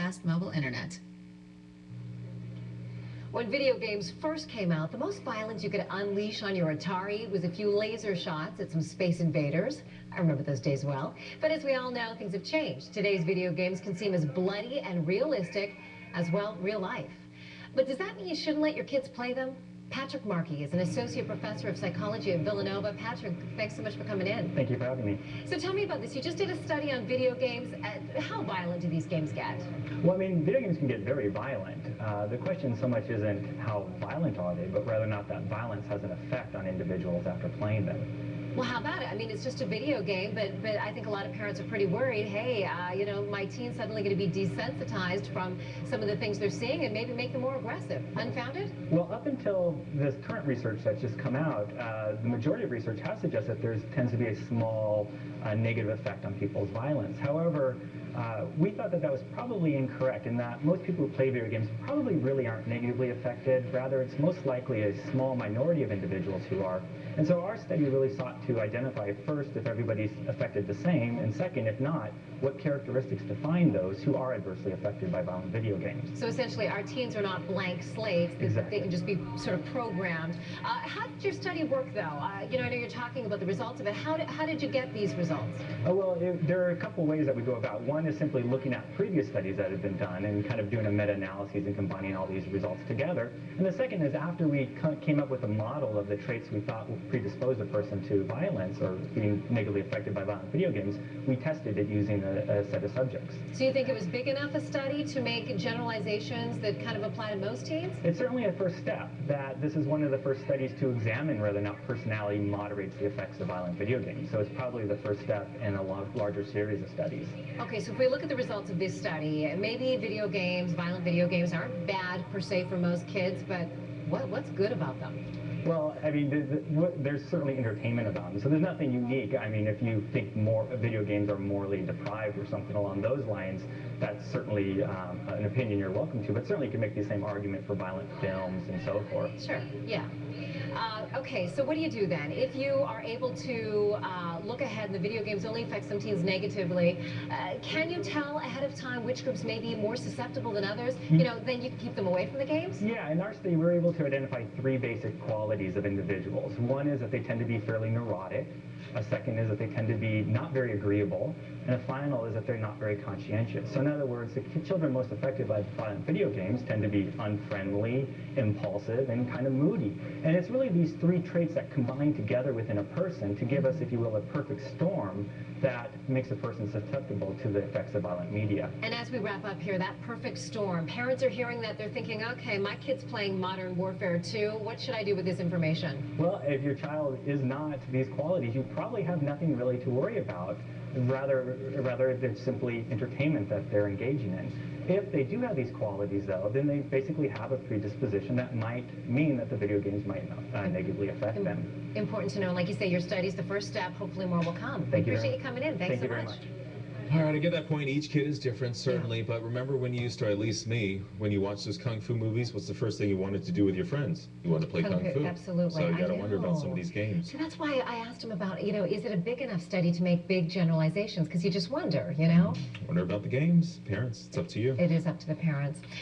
fast mobile internet. When video games first came out, the most violence you could unleash on your Atari was a few laser shots at some space invaders. I remember those days well. But as we all know, things have changed. Today's video games can seem as bloody and realistic as, well, real life. But does that mean you shouldn't let your kids play them? Patrick Markey is an associate professor of psychology at Villanova. Patrick, thanks so much for coming in. Thank you for having me. So tell me about this. You just did a study on video games. How violent do these games get? Well, I mean, video games can get very violent. The question so much isn't how violent are they, but whether or not that violence has an effect on individuals after playing them. Well, how about it? I mean, it's just a video game, but I think a lot of parents are pretty worried. Hey, you know, my teen's suddenly going to be desensitized from some of the things they're seeing and maybe make them more aggressive. Unfounded? Well, up until this current research that's just come out, the majority of research has suggested that there tends to be a small negative effect on people's violence. However, we thought that that was probably incorrect, in that most people who play video games probably really aren't negatively affected. Rather, it's most likely a small minority of individuals who are. And so our study really sought to identify, first, if everybody's affected the same, and second, if not, what characteristics define those who are adversely affected by violent video games. So essentially, our teens are not blank slates. Exactly. They can just be sort of programmed. How did your study work, though? You know, I know you're talking about the results of it. How did you get these results? Well, there are a couple ways that we go about. One is simply looking at previous studies that have been done and kind of doing a meta-analysis and combining all these results together. And the second is, after we came up with a model of the traits we thought would predispose a person to violence or being negatively affected by violent video games, we tested it using a set of subjects. So you think it was big enough a study to make generalizations that kind of apply to most teens? It's certainly a first step. That this is one of the first studies to examine whether or not personality moderates the effects of violent video games. So it's probably the first step in a larger series of studies. Okay, so if we look at the results of this study, maybe video games, violent video games aren't bad per se for most kids, but what's good about them? Well, I mean, there's certainly entertainment about them, so there's nothing unique. I mean, if you think more video games are morally deprived or something along those lines, that's certainly an opinion you're welcome to, but certainly you can make the same argument for violent films and so forth. Sure, yeah. Okay, so what do you do then? If you are able to look ahead and the video games only affect some teens negatively, can you tell ahead of time which groups may be more susceptible than others? You know, then you can keep them away from the games? Yeah, in our study, we were able to identify three basic qualities of individuals. One is that they tend to be fairly neurotic. A second is that they tend to be not very agreeable. And a final is that they're not very conscientious. So in other words, the children most affected by violent video games tend to be unfriendly, impulsive, and kind of moody. And it's really these three traits that combine together within a person to give us, if you will, a perfect storm that makes a person susceptible to the effects of violent media. And as we wrap up here, that perfect storm, parents are hearing that, they're thinking, okay, my kid's playing Modern Warfare 2. What should I do with this information? Well, if your child is not these qualities, you probably have nothing really to worry about. Rather, it's simply entertainment that they're engaging in. If they do have these qualities, though, then they basically have a predisposition that might mean that the video games might negatively affect them. Important to know. Like you say, your study's the first step. Hopefully more will come. Thank you. Appreciate you coming in. Thanks so much. All right, I get that point. Each kid is different, certainly, but remember when you used to, at least me, when you watched those Kung Fu movies, what's the first thing you wanted to do with your friends? You wanted to play Kung Fu. Absolutely. So you got to wonder about some of these games. So that's why I asked him about, you know, is it a big enough study to make big generalizations? Because you just wonder, you know? Wonder about the games. Parents, it's up to you. It is up to the parents.